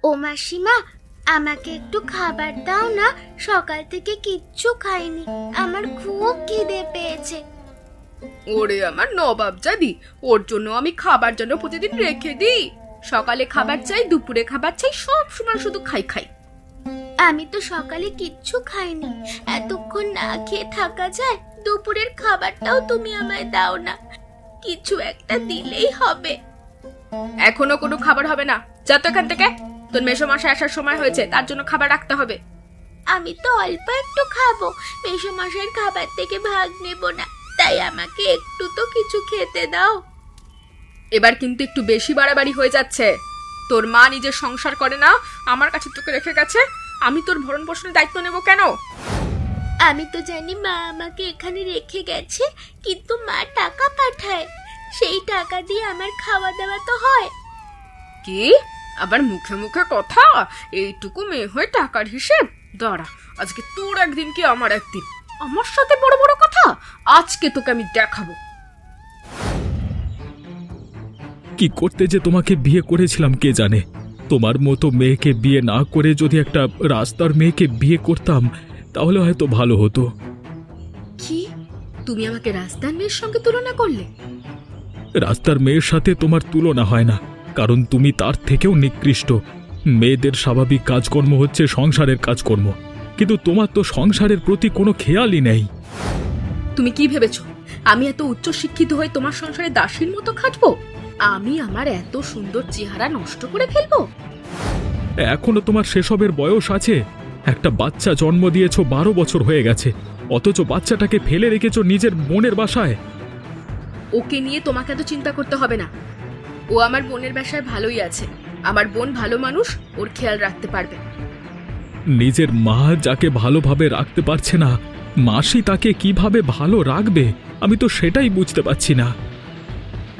ও মাসিমা, আমাকে একটু খাবার দাও না, সকাল থেকে কিচ্ছু খাইনি, আমার খুব খিদে পেয়েছে। ওরে আমার নবাব জাদি, ওর জন্য আমি খাবার যেন প্রতিদিন রেখে দিই। সকালে খাবার চাই, দুপুরে খাবার চাই, সব সময় শুধু খাই খাই। আমি তো সকালে কিচ্ছু খাইনি, এতক্ষণ না খেয়ে থাকা যায়? দুপুরের খাবারটাও তুমি আমায় দাও না, কিছু একটা দিলেই হবে। এখনো কোনো খাবার হবে না, যা তো এখান থেকে। তোর মেসোমশাই আসার সময় হয়েছে, তার জন্য খাবার রাখতে হবে। আমি তো অল্প একটু খাবো, মেসোমশাইয়ের খাবার থেকে ভাগ নেব না, তাই আমাকে একটু তো কিছু খেতে দাও। এবার কিন্তু একটু বেশি বাড়াবাড়ি হয়ে যাচ্ছে। তোর মা নিজের সংসার করে না, আমার কাছে তোকে রেখে গেছে, আমি তোর ভরণ পোষণের দায়িত্ব নেব কেন? আমি তো জানি মা আমাকে এখানে রেখে গেছে, কিন্তু মা টাকা পাঠায়, সেই টাকা দিয়ে আমার খাওয়া দাওয়া তো হয়। কি আবার মুখে মুখে কথা? এইটুকু মেয়ে হয়ে টাকার হিসেব? দাঁড়া, আজকে তোর একদিন কি আমার একদিন। আমার সাথে বড় বড় কথা, আজকে তোকে আমি দেখাবো। কি করতে যে তোমাকে বিয়ে করেছিলাম কে জানে। তোমার মতো মেয়েকে বিয়ে না করে যদি একটা রাস্তার মেয়েকে বিয়ে করতাম তাহলে হয়তো ভালো হতো। কি, তুমি আমাকে রাস্তার মেয়ের সঙ্গে তুলনা করলে? রাস্তার মেয়ের সাথে তোমার তুলনা হয় না, কারণ তুমি তার থেকেও নিকৃষ্ট। মেয়েদের স্বাভাবিক কাজকর্ম হচ্ছে সংসারের কাজকর্ম, কিন্তু তোমার তো সংসারের প্রতি কোনো খেয়ালই নেই। তুমি কি ভেবেছো আমি এত উচ্চ শিক্ষিত হয়ে তোমার সংসারে দাসীর মতো খাটবো? আমি আমার এত সুন্দর চেহারা নষ্ট করে ফেলবো? এখনো তোমার সেসবের বয়স আছে? একটা বাচ্চা জন্ম দিয়েছো, 12 বছর হয়ে গেছে, অথচ বাচ্চাটাকে ফেলে রেখেছো নিজের বোনের বাসায়। ওকে নিয়ে তোমাকে এত চিন্তা করতে হবে না। ও আমার বোনের বাসায় ভালোই আছে, আমার বোন ভালো মানুষ, ওর খেয়াল রাখতে পারবে। নিজের মা যাকে ভালোভাবে রাখতে পারছে না, মাসি তাকে কিভাবে ভালো রাখবে? আমি তো সেটাই বুঝতে পারছি না।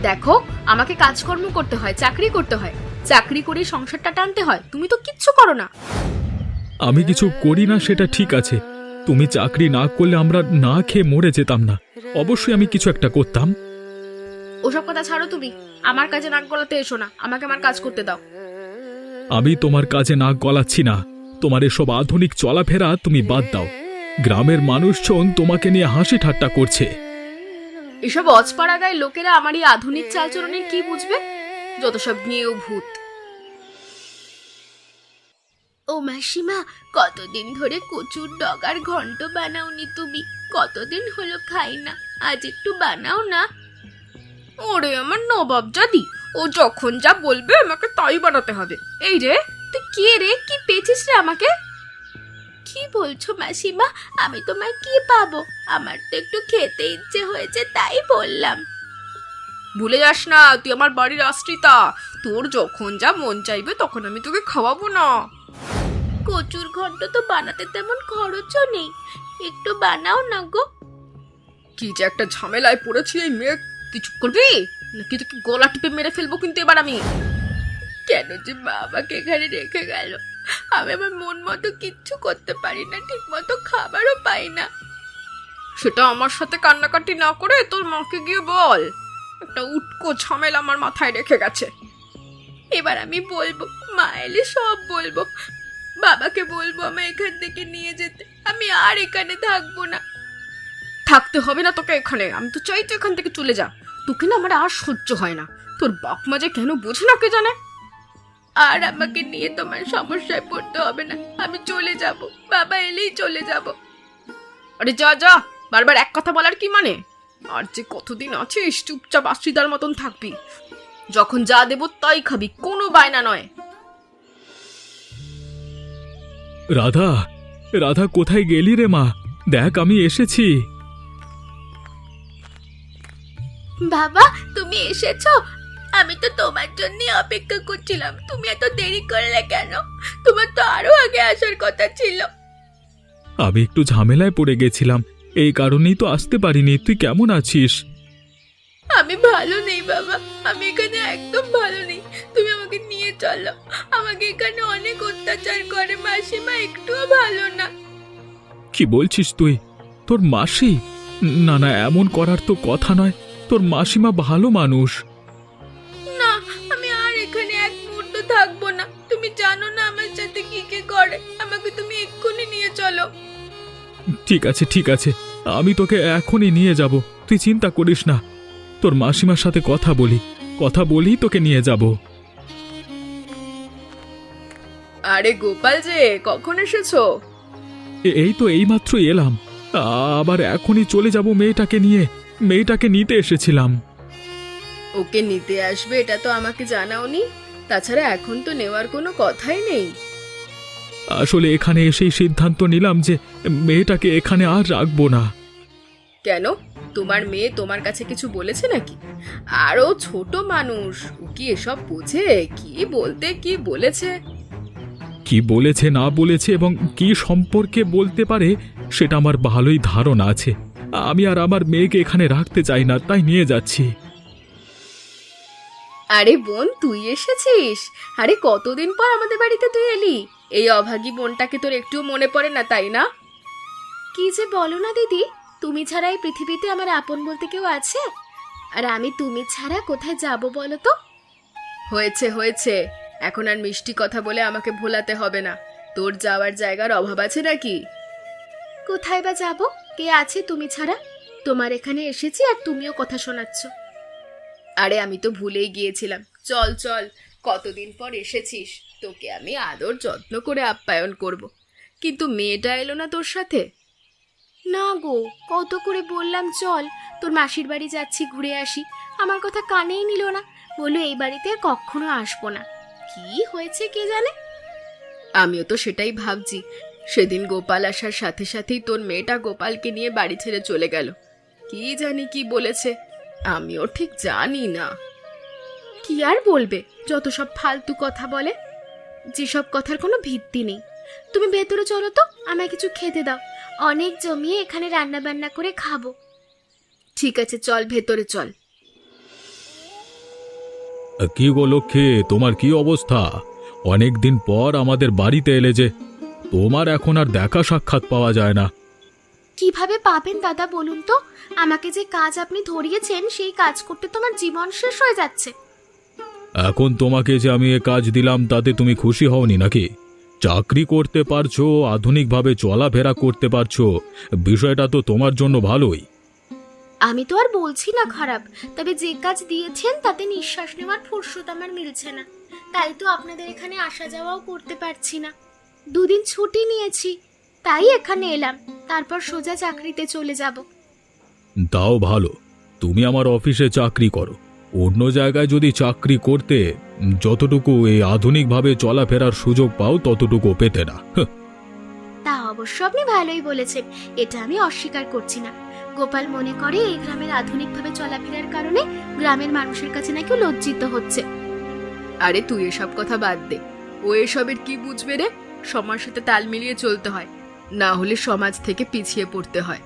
দেখো, আমাকে কাজকর্ম করতে হয়, চাকরি করতে হয়, চাকরি করে সংসারটা টানতে হয়, তুমি তো কিচ্ছু করো না। আমি কিছু করি না সেটা ঠিক আছে, তুমি চাকরি না করলে আমরা না খেয়ে মরে যেতাম না। অবশ্যই আমি কিছু একটা করতাম। ওসব কথা ছাড়ো, তুমি আমার কাজে নাক গলাতে এসো না, আমাকে আমার কাজ করতে দাও। আমি তোমার কাজে নাক গলাচ্ছি না, তোমার এসব আধুনিক চলাফেরা তুমি বাদ দাও। গ্রামের মানুষজন তোমাকে নিয়ে হাসি ঠাট্টা করছে। এসব অজপাড়া গায়ে লোকেরা আমার এই আধুনিক চালচলনের কি বুঝবে? যত সব নিয়েও ভূত। ও মাসিমা, কতদিন ধরে কচুর ডগার ঘন্ট বানাওনি তুমি? কতদিন হলো খাই না, আজ একটু বানাও না। ওরে আমার নবাব জাদি, ও যখন যা বলবে আমাকে তাই বানাতে হবে। এই রে, তুই কে রে? কি পেয়েছিস রে আমাকে? কি বলছো মাসিমা? আমি তোমায় কি পাবো? আমার তো একটু খেতে ইচ্ছে হয়েছে, তাই বললাম। ভুলে যাস না, তুই আমার বাড়ির আশ্রিতা। তোর যখন যা মন চাইবে তখন আমি তোকে খাওয়াবো না। কচুর ঘন্ট তো বানাতে তেমন খরচও নেই, একটু বানাও না গো। কি যে একটা ঝামেলায় পড়েছি এই মেয়ে। কিছু করবি নাকি তোকে গলা টিপে মেরে ফেলবো কিন্তু এবার আমি। কেন যে মা আমাকে এখানে রেখে গেল? আমি আমার মন মতো কিচ্ছু করতে পারি না, ঠিক মতো খাবারও পাই না। সেটা আমার সাথে কান্নাকাটি না করে তোর মাকে গিয়ে বল। একটা উটকো ঝামেলা আমার মাথায় রেখে গেছে। এবার আমি বলবো, মা এলে সব বলবো। বাবাকে বলবো আমায় এখান থেকে নিয়ে যেতে, আমি আর এখানে থাকবো না। থাকতে হবে না তোকে এখানে, আমি তো চাই তো এখান থেকে চলে যা। তোকে না আমার আর সহ্য হয় না। তোর বাপ মা যে কেন বোঝে না কে জানে। আর আমাকে নিয়ে তোমার সমস্যায় পড়তে হবে না, আমি চলে যাব, বাবা এলেই চলে যাব। আরে যা যা, বারবার এক কথা বলার কি মানে? আর যে কতদিন আছিস চুপচাপ আশ্রিতার মতন থাকবি। যখন যা দেব তাই খাবি, কোনো বায়না নয়। রাধা, রাধা কোথায় গেলি রে মা? দেখ আমি এসেছি। বাবা, তুমি এসেছো? আমি তো তোমার জন্য অপেক্ষা করছিলাম, তুমি এত দেরি করলে কেন? তোমার তো আরো আগে আসার কথা ছিল। আমি একটু ঝামেলায় পড়ে গেছিলাম, এই কারণেই তো আসতে পারিনি। তুই কেমন আছিস? আমি ভালো নেই বাবা, আমি এখানে একদম ভালো নেই। তুমি আমাকে নিয়ে চলো, আমাকে এখানে অনেক অত্যাচার করে মাসিমা, একটুও ভালো না। কি বলছিস তুই? তোর মাসি? না না, এমন করার তো কথা নয়, তোর মাসিমা ভালো মানুষ। না, আমি আর এখানে এক মুহূর্ত থাকবো না, তুমি তুমি জানো না আমার সাথে কি কি করে। আমাকে তুমি এক্ষুনি নিয়ে চলো। ঠিক আছে ঠিক আছে, আমি তোকে এখনই নিয়ে যাব, তুই চিন্তা করিস না। তোর মাসিমার সাথে কথা বলি তোকে নিয়ে যাব। আরে গোপাল যে, কখন এসেছো? এই তো এইমাত্র এলাম, আবার এখনই চলে যাব মেয়েটাকে নিতে এসেছিলাম। ওকে নিতে আসবে এটা তো আমাকে জানাওনি। তাছাড়া এখন তো নেওয়ার কোনো কথাই নেই। আসলে এখানে এসেই সিদ্ধান্ত নিলাম যে মেয়েটাকে এখানে আর রাখবো না। কেন, তোমার মেয়ে তোমার কাছে কিছু বলেছে নাকি? আরও ছোট মানুষ, ও কি এসব বোঝে? কি বলতে কি বলেছে? কি বলেছে না বলেছে এবং কি সম্পর্কে বলতে পারে সেটা আমার ভালোই ধারণা আছে। আমি আর আমার মেয়েকে এখানে রাখতে চাই না, তাই নিয়ে যাচ্ছি। আরে বোন, তুই এসেছিস? আরে কতদিন পর আমাদের বাড়িতে তুই এলি। এই অভাগী বোনটাকে তোর একটুও মনে পড়ে না, তাই না? কি যে বলো না দিদি, তুমি ছাড়া এই পৃথিবীতে আমার আপন বলতে কেউ আছে? আর আমি তুমি ছাড়া কোথায় যাব বলো তো? হয়েছে হয়েছে, এখন আর মিষ্টি কথা বলে আমাকে ভোলাতে হবে না। তোর যাওয়ার জায়গার অভাব আছে নাকি? কোথায় বা যাব? কে আছে তুমি ছাড়া? তোমার এখানে এসেছি আর তুমিও কথা শোনাচ্ছ। আরে আমি তো ভুলেই গিয়েছিলাম। চল চল, কতদিন পর এসেছিস, তোকে আমি আদর যত্ন করে আপ্যায়ন করব। কিন্তু মেয়েটা এলো না তোর সাথে? না গো, কত করে বললাম চল, তোর মাসির বাড়ি যাচ্ছি, ঘুরে আসি। আমার কথা কানেই নিল না, বললো এই বাড়িতে আর কখনো আসবো না। কি হয়েছে কে জানে। আমিও তো সেটাই ভাবছি। সেদিন গোপাল আসার সাথে সাথেই তোর মেয়েটা গোপালকে নিয়ে বাড়ি ছেড়ে চলে গেল। কি জানি কি বলেছে, আমিও ঠিক জানি না। কি আর বলবে, যত সব ফালতু কথা বলে, যেসব কথার কোনো ভিত্তি নেই। তুমি ভেতরে চলো তো, আমায় কিছু খেতে দাও। অনেক জমিয়ে এখানে রান্না বান্না করে খাবো। ঠিক আছে, চল ভেতরে চল। কি গো লক্ষ্মী, তোমার কি অবস্থা? অনেক দিন পর আমাদের বাড়িতে এলে যে, তোমার এখন আর দেখা সাক্ষাৎ পাওয়া যায় না। কিভাবে পাবেন দাদা বলুন তো? আমাকে যে কাজ আপনি ধরিয়েছেন সেই কাজ করতে তোমার জীবন শেষ হয়ে যাচ্ছে। এখন তোমাকে যে আমি এ কাজ দিলাম তাতে তুমি খুশি হওনি নাকি? চাকরি করতে পারছো, আধুনিকভাবে চলাফেরা করতে পারছো, বিষয়টা তো তোমার জন্য ভালোই। আমি তো আর বলছি না খারাপ, তবে যে কাজ দিয়েছেন তাতে নিঃশ্বাস নেওয়ার ফুরসত আমার মিলছে না। তাই তো আপনাদের এখানে আসা যাওয়াও করতে পারছি না। দুদিন ছুটি নিয়েছি, তাই এখানে এলাম, তারপর সোজা চাকরিতে চলে যাব। তাও ভালো, তুমি আমার অফিসে চাকরি করো। অন্য জায়গায় যদি চাকরি করতে, যতটুকু এই আধুনিকভাবে চলাফেরার সুযোগ পাও ততটুকু পেতে না। তা অবশ্য আপনি ভালোই বলেছেন, এটা আমি অস্বীকার করছি না। গোপাল মনে করে এই গ্রামের আধুনিকভাবে চলাফেরার কারণে গ্রামের মানুষের কাছে নাকি লজ্জিত হচ্ছে। আরে তুই এসব কথা বাদ দে, ও এসবের কি বুঝবে রে? সমাজের সাথে তাল মিলিয়ে চলতে হয়, না হলে সমাজ থেকে পিছিয়ে পড়তে হয়।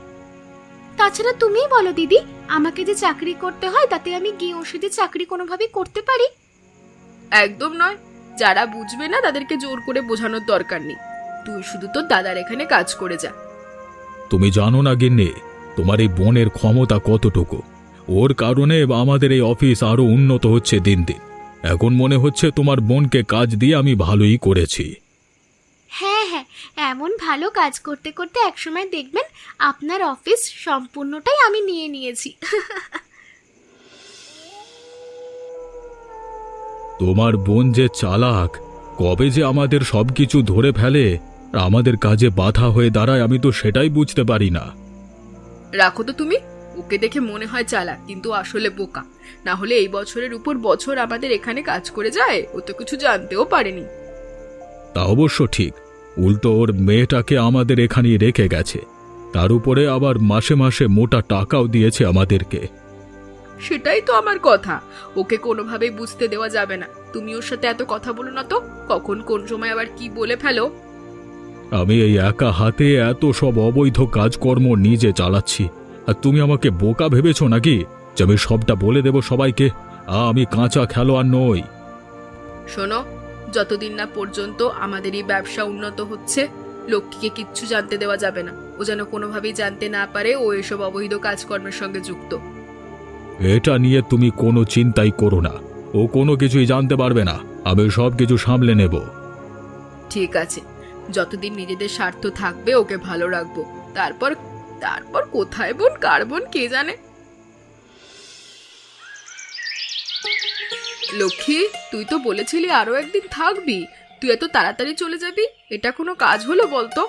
তাছাড়া তুমিই বলো দিদি, আমাকে যে চাকরি করতে হয় তাতে আমি গিয়ে ওর সাথে চাকরি কোনোভাবে করতে পারি? একদম নয়, যারা বুঝবে না তাদেরকে জোর করে বোঝানোর দরকার নেই। তুই শুধু তোর দাদার এখানে কাজ করে যা। তুমি জানো না গিন্নি, তোমার এই বোনের ক্ষমতা কতটুকু। ওর কারণে আমাদের এই অফিস আরো উন্নত হচ্ছে দিন দিন। এখন মনে হচ্ছে তোমার বোনকে কাজ দিয়ে আমি ভালোই করেছি। হ্যাঁ হ্যাঁ, এমন ভালো কাজ করতে করতে একসময় দেখবেন আপনার অফিস সম্পূর্ণটাই আমি নিয়ে নিয়েছি। তোমার বোন যে চালাক, কবে যে আমাদের সবকিছু ধরে ফেলে আর আমাদের কাজে বাধা হয়ে দাঁড়ায় আমি তো সেটাই বুঝতে পারি না। রাখো তো তুমি, ওকে দেখে মনে হয় চালাক কিন্তু আসলে বোকা। না হলে এই বছরের উপর বছর আমাদের এখানে কাজ করে যায়, ও তো কিছু জানতেও পারেনি। তা অবশ্য ঠিক, উল্টো ওর মেয়েটাকে আমাদের এখানেই রেখে গেছে, তার উপরে আবার মাসে মাসে মোটা টাকাও দিয়েছে আমাদেরকে। সেটাই তো আমার কথা, ওকে কোনোভাবেই বুঝতে দেওয়া যাবে না। তুমি ওর সাথে এত কথা বলো না তো, কখন কোন সময় আবার কি বলে ফেলো। আমি এই একা হাতে এত সব অবৈধ কাজকর্ম নিজে চালাচ্ছি, আর তুমি আমাকে বোকা ভেবেছো নাকি যে আমি সবটা বলে দেব সবাইকে? আমি কাঁচা খেলোয়াড় নই। শোনো, যতদিন না পর্যন্ত আমাদের এই ব্যবসা উন্নত হচ্ছে, লক্ষ্মীকে কিচ্ছু জানতে দেওয়া যাবে না। ও যেন কোনোভাবেই জানতে না পারে ও এসব অবৈধ কাজকর্মের সঙ্গে যুক্ত। এটা নিয়ে তুমি কোনো চিন্তাই করো না, ও কোনো কিছুই জানতে পারবে না, আমি সব কিছু সামলে নেব। ঠিক আছে, যতদিন নিজেদের স্বার্থ থাকবে ওকে ভালো রাখবো। তারপর তারপর কোথায় বোন কার বোন কে জানে। লক্ষ্মী, তুই তো বলেছিলি আরো একদিন থাকবি, তুই এত তাড়াতাড়ি চলে যাবি? এটা কোনো কাজ হলো বলতো?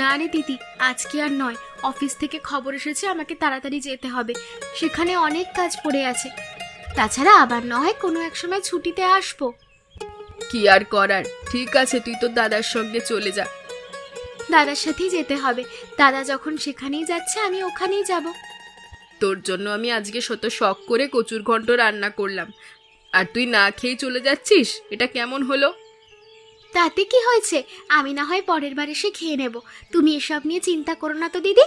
না রে দিদি, আজকে আর নয়। অফিস থেকে খবর এসেছে আমাকে তাড়াতাড়ি যেতে হবে, সেখানে অনেক কাজ পড়ে আছে। তাছাড়া আবার না হয় কোনো এক সময় ছুটিতে আসবো। কি আর করার, ঠিক আছে, তুই তোর দাদার সঙ্গে চলে যা। দাদার সাথেই যেতে হবে, দাদা যখন সেখানেই যাচ্ছে আমি ওখানেই যাব। তোর জন্য আমি আজকে শত শখ করে কচুর ঘন্ট রান্না করলাম, আর তুই না খেয়ে চলে যাচ্ছিস, এটা কেমন হলো? তাতে কি হয়েছে, আমি না হয় পরের বার এসে খেয়ে নেব। তুমি এসব নিয়ে চিন্তা করো না তো দিদি।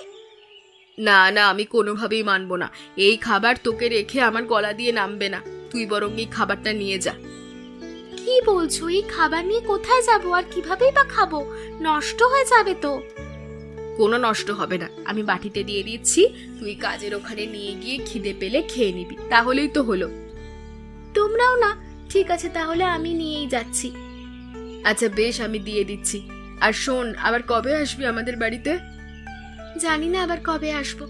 না না, আমি কোনোভাবেই মানবো না। এই খাবার তোকে রেখে আমার গলা দিয়ে নামবে না। তুই বরং এই খাবারটা নিয়ে যা। কি বলছো? এই খাবার নিয়ে কোথায় যাব আর কিভাবেই বা খাবো? নষ্ট হয়ে যাবে তো। কোনো নষ্ট হবে না, আমি বাটিতে দিয়ে দিচ্ছি, তুই কাজের ওখানে নিয়ে গিয়ে খিদে পেলে খেয়ে নিবি, তাহলেই তো হলো। তোমরাও না? ঠিক আছে, তাহলে আমি নিয়েই যাচ্ছি। আচ্ছা বেশ, আমি দিয়ে দিচ্ছি। আর শোন, আবার কবে আসবি আমাদের বাড়িতে? জানি না আবার কবে আসবো,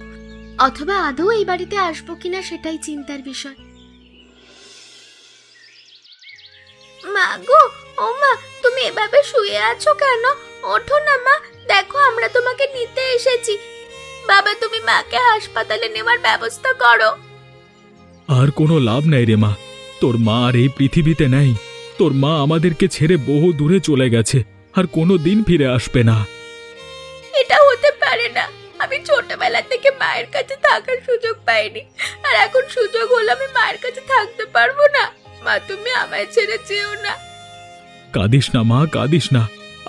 অথবা আদৌ এই বাড়িতে আসবো কিনা সেটাই চিন্তার বিষয়। মা গো, ও মা, তুমি এভাবে শুয়ে আছো কেন? ওঠো না মা, দেখো আমরা তোমাকে নিতে এসেছি। বাবা, তুমি মাকে হাসপাতালে নেওয়ার ব্যবস্থা করো। আর কোনো লাভ নাই রে মা, তোর মা আর এই পৃথিবীতে নেই। তোর মা আমাদেরকে ছেড়ে বহু দূরে চলে গেছে, আর কোনো দিন ফিরে আসবে না। এটা হতে পারে না, আমি ছোটবেলা থেকে মায়ের কাছে থাকার সুযোগ পাইনি, আর এখন সুযোগ হলো আমি মায়ের কাছে থাকতে পারবো না। মা, তুমি আমায় ছেড়ে যেও না। কাঁদিস না মা, কাঁদিস না।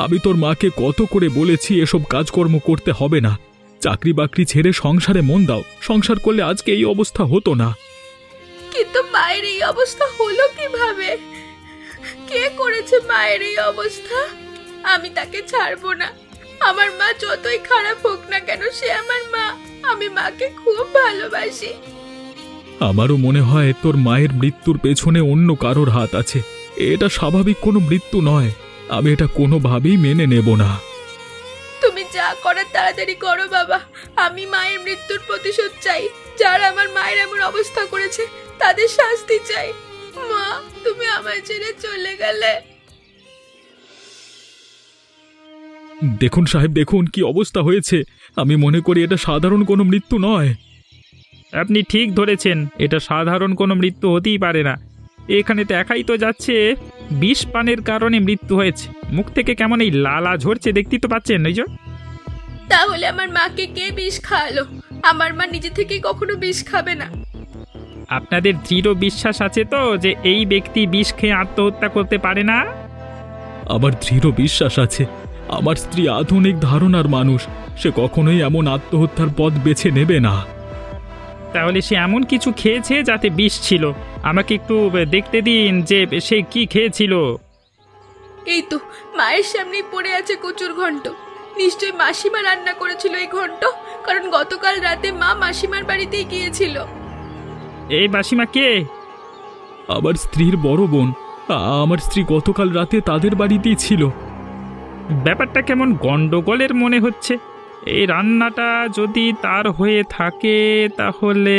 আমি তোর মাকে কত করে বলেছি এসব কাজকর্ম করতে হবে না, চাকরি বাকরি ছেড়ে সংসারে মন দাও। সংসার করলে আজকে এই অবস্থা হতো না। কিন্তু মায়ের এই অবস্থা হলো কিভাবে? কে করেছে মায়ের এই অবস্থা? আমি তাকে ছাড়বো না। আমার মা যতই খারাপ হোক না কেন, সে আমার মা। আমি মাকে খুব ভালোবাসি। আমারও মনে হয় তোর মায়ের মৃত্যুর পেছনে অন্য কারোর হাত আছে। এটা স্বাভাবিক কোনো মৃত্যু নয়। আমি এটা কোনোভাবেই মেনে নেব না। তুমি যা করার তাড়াতাড়ি করো বাবা। আমি মায়ের মৃত্যুর প্রতিশোধ চাই। যারা আমার মায়ের এমন অবস্থা করেছে তাদের শাস্তি চাই। মা, তুমি আমায় ছেড়ে চলে গেলে। দেখুন সাহেব, দেখুন কি অবস্থা হয়েছে। আমি মনে করি এটা সাধারণ কোনো মৃত্যু নয়। আপনি ঠিক ধরেছেন, এটা সাধারণ কোনো মৃত্যু হতেই পারে না। এখানে দেখাই তো যাচ্ছে বিষ পানের কারণে মৃত্যু হয়েছে। মুখ থেকে কেমন এই লালা ঝরছে, দেখতেই তো পাচ্ছেন। ওই যে তাহলে আমার মাকে কে বিষ খাওয়ালো? আমার মা নিজে থেকে কখনো বিষ খাবে না। আপনাদের দৃঢ় বিশ্বাস আছে তো যে এই ব্যক্তি বিষ খেয়ে আত্মহত্যা করতে পারে না? আমার দৃঢ় বিশ্বাস আছে। আমার স্ত্রী আধুনিক ধারণার মানুষ, সে কখনোই এমন আত্মহত্যার পথ বেছে নেবে না। তাহলে সে এমন কিছু খেয়েছে যাতে বিষ ছিল। আমাকে একটু দেখতে দিন যে সে কি খেয়েছিল। এই তো মায়ের সামনেই পড়ে আছে কচুর ঘন্ট। নিশ্চয়ই মাসিমা রান্না করেছিল এই ঘন্ট, কারণ গতকাল রাতে মা মাসিমার বাড়িতেই গিয়েছিল। এই মাসিমা কে? আমার স্ত্রীর বড় বোন। আমার স্ত্রী গতকাল রাতে তাদের বাড়িতেই ছিল। ব্যাপারটা কেমন গন্ডগোলের মনে হচ্ছে। এই রান্নাটা যদি তার হয়ে থাকে তাহলে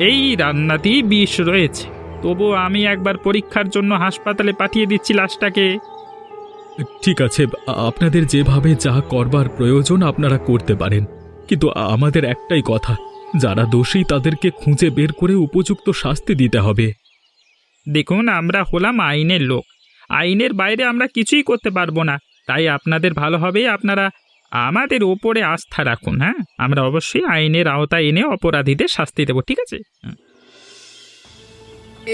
এই রান্নাতেই বিষ রয়েছে। তবু আমি একবার পরীক্ষার জন্য হাসপাতালে পাঠিয়ে দিচ্ছি লাশটাকে। ঠিক আছে, আপনাদের যেভাবে যা করবার প্রয়োজন আপনারা করতে পারেন, কিন্তু আমাদের একটাই কথা, যারা দোষী তাদেরকে খুঁজে বের করে উপযুক্ত শাস্তি দিতে হবে। দেখুন, আমরা হলাম আইনের লোক, আইনের বাইরে আমরা কিছুই করতে পারবো না। তাই আপনাদের ভালো হবে আপনারা আমাদের ওপরে আস্থা রাখুন। হ্যাঁ, আমরা অবশ্যই আইনের আওতায় এনে অপরাধীদের শাস্তি দেব, ঠিক আছে?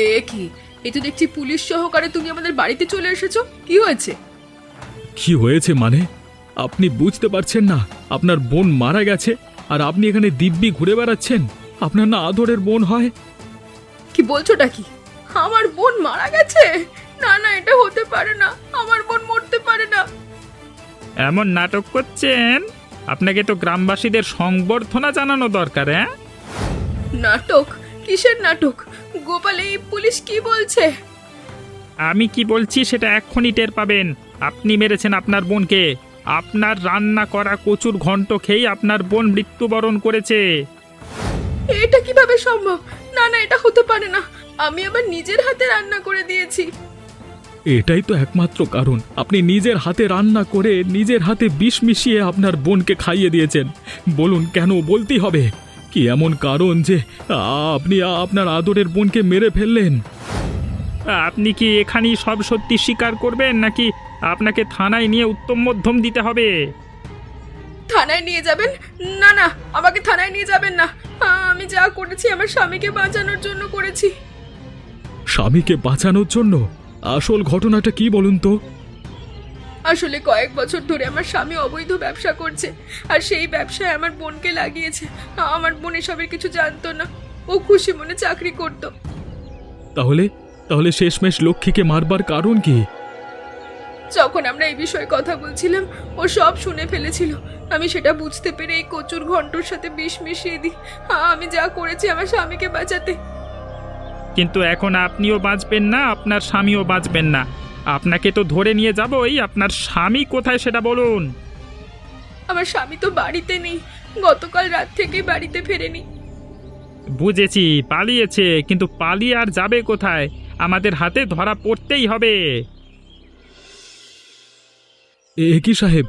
এ কি, এই তো দেখছি পুলিশ সহকারে তুমি আমাদের বাড়িতে চলে এসেছো। কি হয়েছে? কি হয়েছে মানে? আপনি বুঝতে পারছেন না? আপনার বোন মারা গেছে, আর আপনি এখানে দিব্যি ঘুরে বেড়াচ্ছেন। আপনার না আদরের বোন হয়? কি বলছোটা কি? আমার বোন মারা গেছে? না না, এটা হতে পারে না, আমার বোন মরতে পারে না। এমন নাটক করছেন, আপনাকে তো গ্রামবাসীদের সংবর্ধনা জানানো দরকার। হ্যাঁ, নাটক? কিসের নাটক? গোপাল, এই পুলিশ কি বলছে? আমি কি বলছি সেটা এক্ষুনি টের পাবেন। আপনি মেরেছেন আপনার বোনকে। আপনার রান্না করা কচুর ঘন্ট খেয়েই আপনার বোন মৃত্যুবরণ করেছে। এটা কিভাবে সম্ভব? না না, এটা হতে পারে না। আমি আবার নিজের হাতে রান্না করে দিয়েছি। এটাই তো একমাত্র কারণ, আপনি নিজের হাতে রান্না করে নিজের হাতে বিষ মিশিয়ে আপনার বোনকে খাইয়ে দিয়েছেন। বলুন কেন, বলতেই হবে। কি এমন কারণ যে আপনি আপনার আদরের বোনকে মেরে ফেললেন? আপনি কি এখানেই সব সত্যি স্বীকার করবেন, নাকি আপনাকে থানায় নিয়ে উত্তম মধ্যম দিতে হবে? থানায় নিয়ে যাবেন? না না, আমাকে থানায় নিয়ে যাবেন না। আমি যা করেছি আমার স্বামীকে বাঁচানোর জন্য করেছি। স্বামীকে বাঁচানোর জন্য? আসল ঘটনাটা কি বলুন তো? আসলে কয়েক বছর ধরে আমার স্বামী অবৈধ ব্যবসা করছে, আর সেই ব্যবসায় আমার বোনকে লাগিয়েছে। আমার বোন এসবের কিছু জানতো না। ও খুশি মনে চাকরি করত। তাহলে তাহলে শেষমেশ লক্ষ্মীকে মারবার কারণ কি? যখন আমরা এই বিষয়ে কথা বলছিলাম ও সব শুনে ফেলেছিল। আমি সেটা বুঝতে পেরে এই কচুর ঘন্টর সাথে বিষ মিশিয়ে দিই। আমি যা করেছি আমার স্বামীকে বাঁচাতে। কিন্তু এখন আপনিও বাঁচবেন না, আপনার স্বামীও বাঁচবেন না। আপনাকে তো ধরে নিয়ে যাবই। আপনার স্বামী কোথায় সেটা বলুন। আমার স্বামী তো বাড়িতে নেই, গতকাল রাত থেকেই বাড়িতে ফেরেনি। বুঝেছি, পালিয়েছে, কিন্তু পালিয়ে আর যাবে কোথায়? আমাদের হাতে ধরা পড়তেই হবে। কি সাহেব,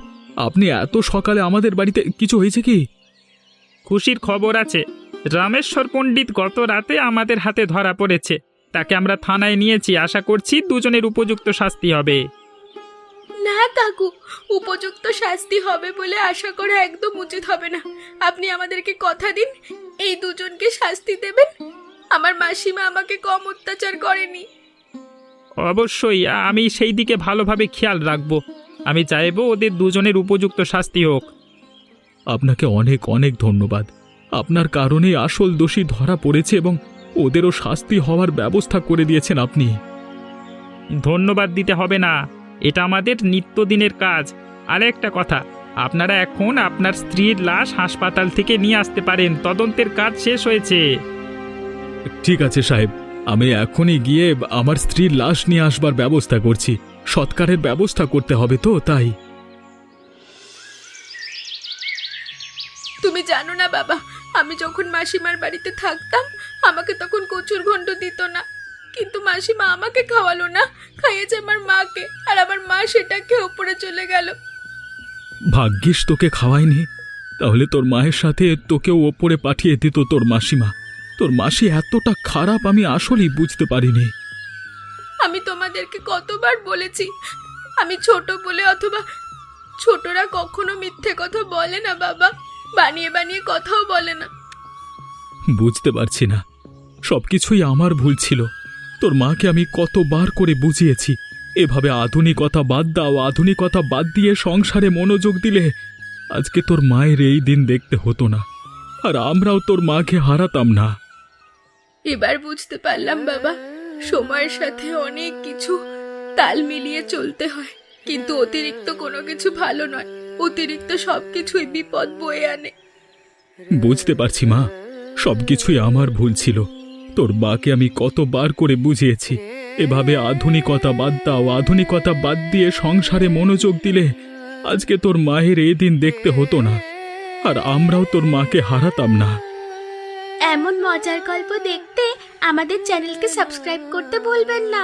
আপনি এত সকালে আমাদের বাড়িতে? কিছু হয়েছে কি? খুশির খবর আছে। রামেশ্বর পণ্ডিত গত রাতে আমাদের হাতে ধরা পড়েছে। তাকে আমরা থানায় নিয়েছি। আশা করছি দুজনের উপযুক্ত শাস্তি হবে। না কাকু, উপযুক্ত শাস্তি হবে বলে আশা করা একদম উচিত হবে না। আপনি আমাদেরকে কথা দিন এই দুজনকে শাস্তি দেবেন। আমার মাসিমা আমাকে কম অত্যাচার করেনি। অবশ্যই, আমি সেই দিকে ভালোভাবে খেয়াল রাখব। আমি চাইবো ওদের দুজনের উপযুক্ত শাস্তি হোক। আপনাকে অনেক অনেক ধন্যবাদ। আপনার কারণে আসল দোষী ধরা পড়েছে এবং ওদেরও শাস্তি হওয়ার ব্যবস্থা করে দিয়েছেন আপনি। ধন্যবাদ দিতে হবে না, এটা আমাদের নিত্যদিনের কাজ। আর একটা কথা, আপনারা এখন আপনার স্ত্রীর লাশ হাসপাতাল থেকে নিয়ে আসতে পারেন। তদন্তের কাজ শেষ হয়েছে। ঠিক আছে সাহেব, আমি এখনই গিয়ে আমার স্ত্রীর লাশ নিয়ে আসবার ব্যবস্থা করছি। সৎকারের ব্যবস্থা করতে হবে তো, তাই। তুমি জানো না বাবা, আমি যখন মাসিমার বাড়িতে থাকতাম আমাকে তখন কচুর ঘন্ট দিত না। কিন্তু মাসিমা আমাকে খাওয়ালো না, খাইয়েছে আমার মাকে, আর আমার মা সেটাকে ওপরে চলে গেল। ভাগ্যিস তোকে খাওয়ায়নি, তাহলে তোর মায়ের সাথে তোকেও ওপরে পাঠিয়ে দিত তোর মাসিমা। তোর মাসি এতটা খারাপ আমি আসলেই বুঝতে পারিনি। আমি তোমাদেরকে কতবার বলেছি আমি ছোট বলে, অথবা ছোটরা কখনো মিথ্যে কথা বলে না বাবা, বানিয়ে বানিয়ে কথাও বলে না। বুঝতে পারছি না, সবকিছুই আমার ভুল ছিল। তোর মাকে আমি কতবার করে বুঝিয়েছি, এভাবে আধুনিকতা বাদ দাও, আধুনিকতা বাদ দিয়ে সংসারে মনোযোগ দিলে আজকে তোর মায়ের এই দিন দেখতে হতো না, আর আমরাও তোর মাকে হারাতাম না। এবার বুঝতে পারলাম বাবা, সময়ের সাথে অনেক কিছু তাল মিলিয়ে চলতে হয়, কিন্তু অতিরিক্ত কোনো কিছু ভালো নয়। অতিরিক্ত সবকিছুই বিপদ বয়ে আনে। বুঝতে পারছি মা, সবকিছুই আমার ভুল ছিল। তোর মাকে আমি কতবার করে বুঝিয়েছি, এভাবে আধুনিকতা বাদ দাও, আধুনিকতা বাদ দিয়ে সংসারে মনোযোগ দিলে আজকে তোর মায়ের এই দিন দেখতে হতো না, আর আমরাও তোর মাকে হারাতাম না। এমন মজার গল্প দেখতে আমাদের চ্যানেলকে সাবস্ক্রাইব করতে ভুলবেন না।